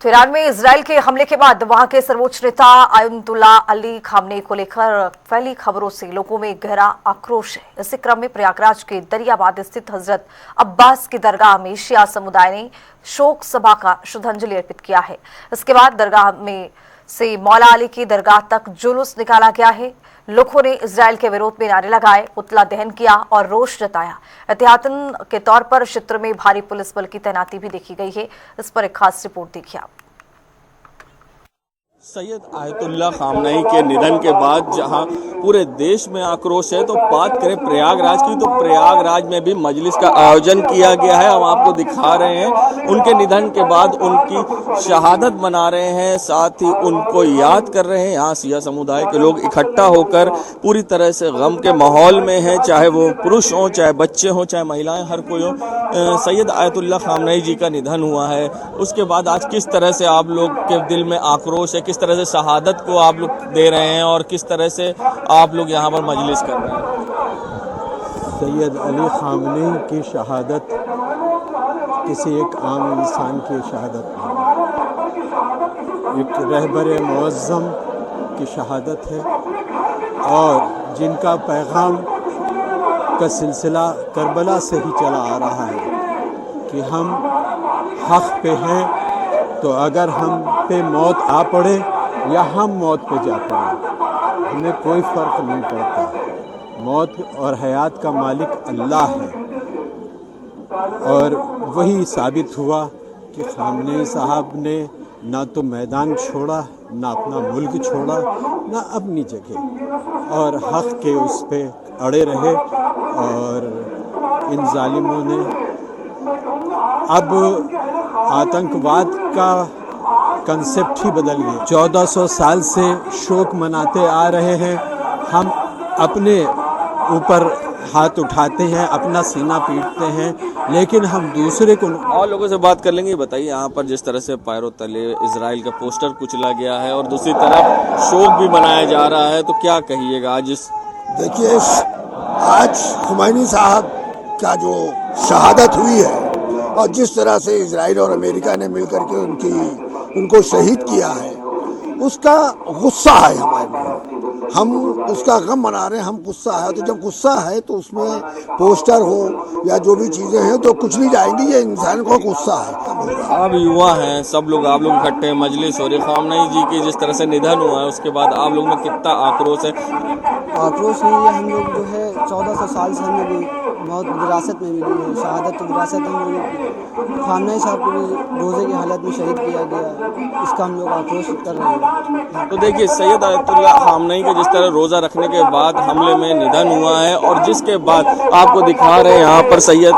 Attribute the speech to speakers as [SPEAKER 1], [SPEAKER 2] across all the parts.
[SPEAKER 1] तो ईरान में इजराइल के हमले के बाद वहां के सर्वोच्च नेता आयतुल्लाह अली खामनेई को लेकर फैली खबरों से लोगों में गहरा आक्रोश है। इसी क्रम में प्रयागराज के दरियाबाद स्थित हजरत अब्बास की दरगाह में शिया समुदाय ने शोक सभा का श्रद्धांजलि अर्पित किया है। इसके बाद दरगाह में से मौला अली की दरगाह तक जुलूस निकाला गया है। लोगों ने इजराइल के विरोध में नारे लगाए, पुतला दहन किया और रोष जताया। एहतियातन के तौर पर क्षेत्र में भारी पुलिस बल की तैनाती भी देखी गई है। इस पर एक खास रिपोर्ट देखिए आप।
[SPEAKER 2] सैयद आयतुल्लाह खामनेई के निधन के बाद जहां पूरे देश में आक्रोश है, तो बात करें प्रयागराज की, तो प्रयागराज में भी मजलिस का आयोजन किया गया है। हम आपको दिखा रहे हैं उनके निधन के बाद उनकी शहादत मना रहे हैं, साथ ही उनको याद कर रहे हैं। यहाँ शिया समुदाय के लोग इकट्ठा होकर पूरी तरह से गम के माहौल में हैं, चाहे वो पुरुष हों, चाहे बच्चे हों, चाहे महिलाएं, हर कोई हो। सैयद आयतुल्लाह खामनेई जी का निधन हुआ है, उसके बाद आज किस तरह से आप लोग के दिल में आक्रोश है, किस तरह से शहादत को आप लोग दे रहे हैं और किस तरह से आप लोग यहाँ पर मजलिस कर रहे हैं?
[SPEAKER 3] सैयद अली खामनेई की शहादत किसी एक आम इंसान की शहादत नहीं, एक रहबर मुअज़्ज़म की शहादत है और जिनका पैगाम का सिलसिला करबला से ही चला आ रहा है कि हम हक़ पे हैं, तो अगर हम पे मौत आ पड़े या हम मौत पे जा पड़े, हमें कोई फ़र्क नहीं पड़ता। मौत और हयात का मालिक अल्लाह है और वही साबित हुआ कि खामनेई साहब ने ना तो मैदान छोड़ा, ना अपना मुल्क छोड़ा, ना अपनी जगह, और हक़ के उस पे अड़े रहे। और इन जालिमों ने अब आतंकवाद का कंसेप्ट ही बदल गया। 1400 साल से शोक मनाते आ रहे हैं, हम अपने ऊपर हाथ उठाते हैं, अपना सीना पीटते हैं, लेकिन हम दूसरे को
[SPEAKER 2] और लोगों से बात कर लेंगे। बताइए, यहाँ पर जिस तरह से पैरों तले इजराइल का पोस्टर कुचला गया है और दूसरी तरफ शोक भी मनाया जा रहा है, तो क्या कहिएगा आज इस?
[SPEAKER 4] देखिए, आज हुमैनी साहब का जो शहादत हुई है और जिस तरह से इजराइल और अमेरिका ने मिलकर के उनको शहीद किया है, उसका गुस्सा है हमारे में। हम उसका गम मना रहे हैं, हम गुस्सा है। तो जब गुस्सा है तो उसमें पोस्टर हो या जो भी चीज़ें हैं तो कुछ नहीं जाएंगी, ये इंसान को गुस्सा है।
[SPEAKER 2] आप युवा हैं, सब लोग आप लोग इकट्ठे मजलिस हो रही, खामनेई जी की जिस तरह से निधन हुआ है उसके बाद आप लोग में कितना आक्रोश है?
[SPEAKER 5] आक्रोश नहीं है, हम लोग जो है 1400 साल से हमें भी बहुत विरासत में मिली है, शहादत तो विरासत हम लोग। खामनेई साहब को भी रोज़े की हालत में शहीद किया गया, इसका हम लोग आक्रोश कर रहे हैं।
[SPEAKER 2] तो देखिए, सैयद आयतुल्लाह खामनेई के जिस तरह रोज़ा रखने के बाद हमले में निधन हुआ है और जिसके बाद आपको दिखा रहे हैं यहाँ पर सैयद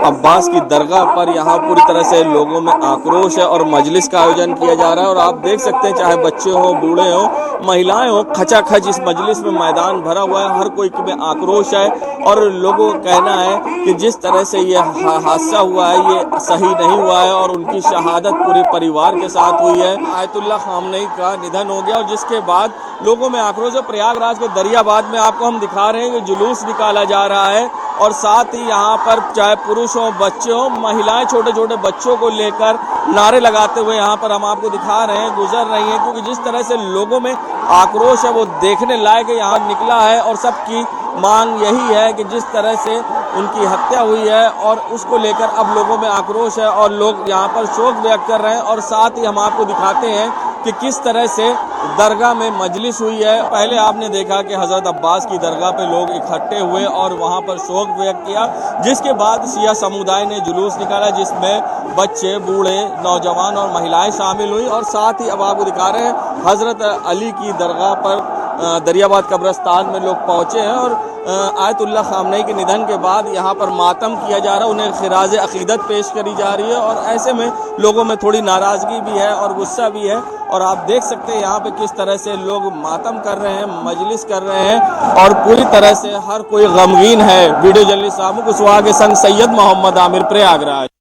[SPEAKER 2] अब्बास की दरगाह पर यहाँ पूरी तरह से लोगों में आक्रोश है और मजलिस का आयोजन किया जा रहा है। और आप देख सकते हैं, चाहे बच्चे हों, बूढ़े हों, महिलाएं हों, खचाखच इस मजलिस में मैदान भरा हुआ है, हर कोई में आक्रोश है। और लोगों का कहना है कि जिस तरह से ये हादसा हुआ है ये सही नहीं हुआ है और उनकी शहादत पूरे परिवार के साथ हुई है। आयतुल्लाह खामनेई का निधन हो गया और जिसके बाद लोगों में आक्रोश है। प्रयागराज के दरियाबाद में आपको हम दिखा रहे हैं कि जुलूस निकाला जा रहा है और साथ ही यहाँ पर चाहे पुरुष हो, बच्चे हो, महिलाएं छोटे छोटे बच्चों को लेकर नारे लगाते हुए यहाँ पर हम आपको दिखा रहे हैं, गुजर रही हैं। क्योंकि जिस तरह से लोगों में आक्रोश है वो देखने लायक यहाँ निकला है और सबकी मांग यही है कि जिस तरह से उनकी हत्या हुई है और उसको लेकर अब लोगों में आक्रोश है और लोग यहाँ पर शोक व्यक्त कर रहे हैं। और साथ ही हम आपको दिखाते हैं कि किस तरह से दरगाह में मजलिस हुई है। पहले आपने देखा कि हजरत अब्बास की दरगाह पे लोग इकट्ठे हुए और वहाँ पर शोक व्यक्त किया, जिसके बाद शिया समुदाय ने जुलूस निकाला जिसमें बच्चे, बूढ़े, नौजवान और महिलाएं शामिल हुई। और साथ ही अब आपको दिखा रहे हैं हजरत अली की दरगाह पर दरियाबाद कब्रिस्तान में लोग पहुंचे हैं और आयतुल्लाह खामनेई के निधन के बाद यहाँ पर मातम किया जा रहा है, उन्हें खिराज अकीदत पेश करी जा रही है। और ऐसे में लोगों में थोड़ी नाराज़गी भी है और गुस्सा भी है। और आप देख सकते हैं यहाँ पे किस तरह से लोग मातम कर रहे हैं, मजलिस कर रहे हैं और पूरी तरह से हर कोई गमगीन है। वीडियो जर्नलिस्ट सामू कुशवाहा के संग सैयद मोहम्मद आमिर, प्रयागराज।